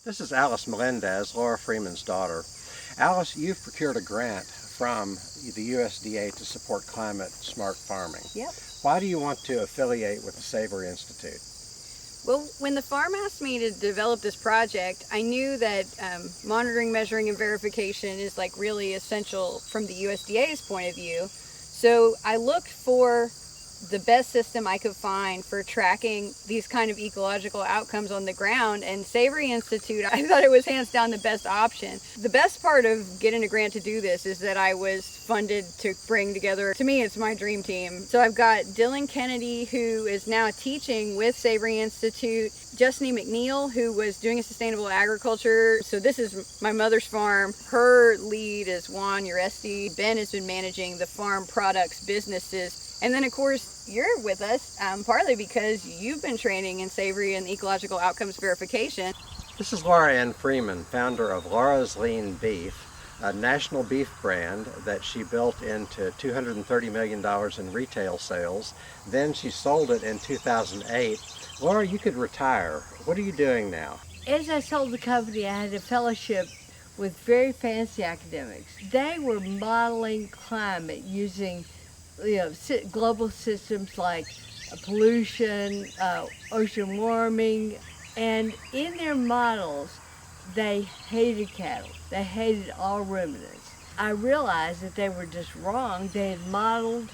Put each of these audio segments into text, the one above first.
This is Alice Melendez, Laura Freeman's daughter. Alice, you've procured a grant from the USDA to support climate smart farming. Yep. Why do you want to affiliate with the Savory Institute? Well, when the farm asked me to develop this project, I knew that monitoring, measuring, and verification is like really essential from the USDA's point of view. So I looked for the best system I could find for tracking these kind of ecological outcomes on the ground, and Savory Institute, I thought it was hands down the best option. The best part of getting a grant to do this is that I was funded to bring together, to me it's my dream team. So I've got Dylan Kennedy, who is now teaching with Savory Institute, Justine McNeil, who was doing a sustainable agriculture. So this is my mother's farm. Her lead is Juan Uresti. Ben has been managing the farm products businesses. And then, of course, you're with us partly because you've been training in Savory and ecological outcomes verification. This is Laura Ann Freeman, founder of Laura's Lean Beef, a national beef brand that she built into $230 million in retail sales. Then she sold it in 2008. Laura, you could retire. What are you doing now? As I sold the company, I had a fellowship with very fancy academics. They were modeling climate using global systems like pollution, ocean warming, and in their models, they hated cattle. They hated all ruminants. I realized that they were just wrong. They had modeled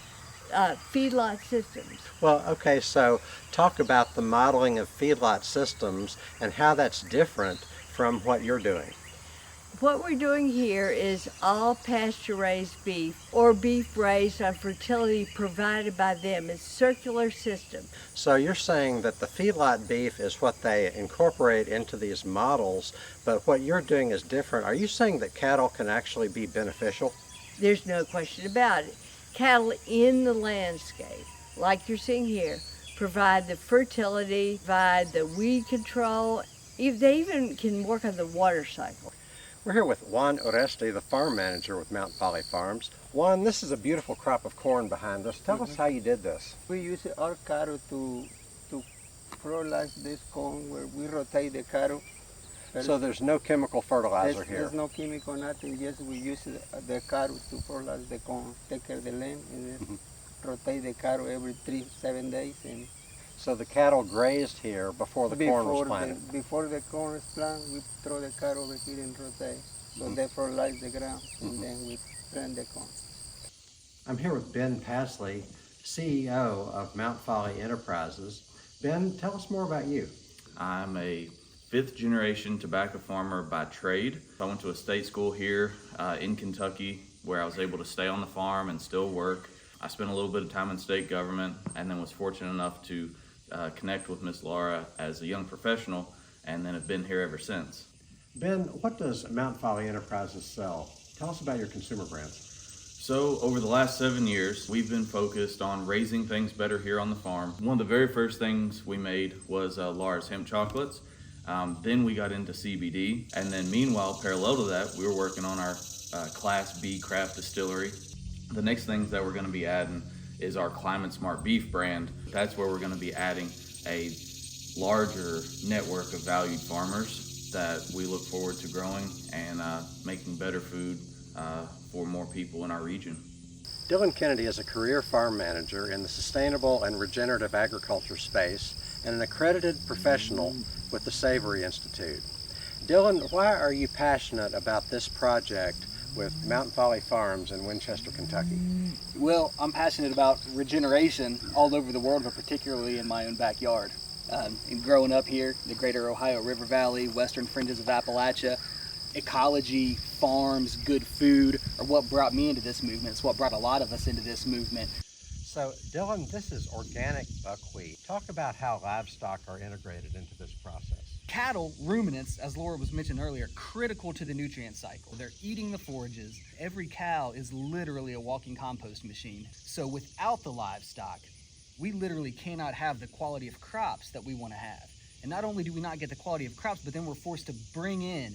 feedlot systems. Well, okay, so talk about the modeling of feedlot systems and how that's different from what you're doing. What we're doing here is all pasture-raised beef or beef raised on fertility provided by them. It's a circular system. So you're saying that the feedlot beef is what they incorporate into these models, but what you're doing is different. Are you saying that cattle can actually be beneficial? There's no question about it. Cattle in the landscape, like you're seeing here, provide the fertility, provide the weed control. They even can work on the water cycle. We're here with Juan Oresti, the farm manager with Mount Folly Farms. Juan, this is a beautiful crop of corn behind us. Tell us how you did this. We use our cattle to fertilize this corn where we rotate the cattle. So there's no chemical fertilizer here? There's no chemical, nothing. Just we use the cattle to fertilize the corn, take care of the land, and then rotate the cattle every 3-7 days. And so the cattle grazed here before the corn was planted? Before the corn is planted, we throw the cattle over here and rotate. So they fertilize the ground, and then we plant the corn. I'm here with Ben Pasley, CEO of Mount Folly Enterprises. Ben, tell us more about you. I'm a fifth-generation tobacco farmer by trade. I went to a state school here in Kentucky where I was able to stay on the farm and still work. I spent a little bit of time in state government and then was fortunate enough to connect with Miss Laura as a young professional, and then have been here ever since. Ben, what does Mount Folly Enterprises sell? Tell us about your consumer brands. So over the last 7 years, we've been focused on raising things better here on the farm. One of the very first things we made was Laura's hemp chocolates. Then we got into CBD, and then meanwhile, parallel to that, we were working on our Class B craft distillery. The next things that we're going to be adding is our Climate Smart Beef brand. That's where we're going to be adding a larger network of valued farmers that we look forward to growing and making better food for more people in our region. Dylan Kennedy is a career farm manager in the sustainable and regenerative agriculture space and an accredited professional with the Savory Institute. Dylan, why are you passionate about this project with Mount Folly Farms in Winchester, Kentucky? Well, I'm passionate about regeneration all over the world, but particularly in my own backyard. And growing up here, the greater Ohio River Valley, western fringes of Appalachia, ecology, farms, good food are what brought me into this movement. It's what brought a lot of us into this movement. So, Dylan, this is organic buckwheat. Talk about how livestock are integrated into this process. Cattle, ruminants, as Laura was mentioned earlier, critical to the nutrient cycle. They're eating the forages. Every cow is literally a walking compost machine. So without the livestock, we literally cannot have the quality of crops that we want to have. And not only do we not get the quality of crops, but then we're forced to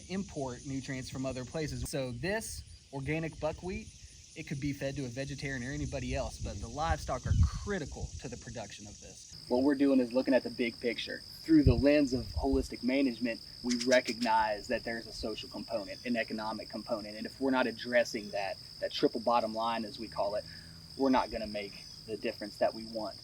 import nutrients from other places. So this organic buckwheat, it could be fed to a vegetarian or anybody else, but the livestock are critical to the production of this. What we're doing is looking at the big picture. Through the lens of holistic management, we recognize that there's a social component, an economic component, and if we're not addressing that triple bottom line, as we call it, we're not going to make the difference that we want.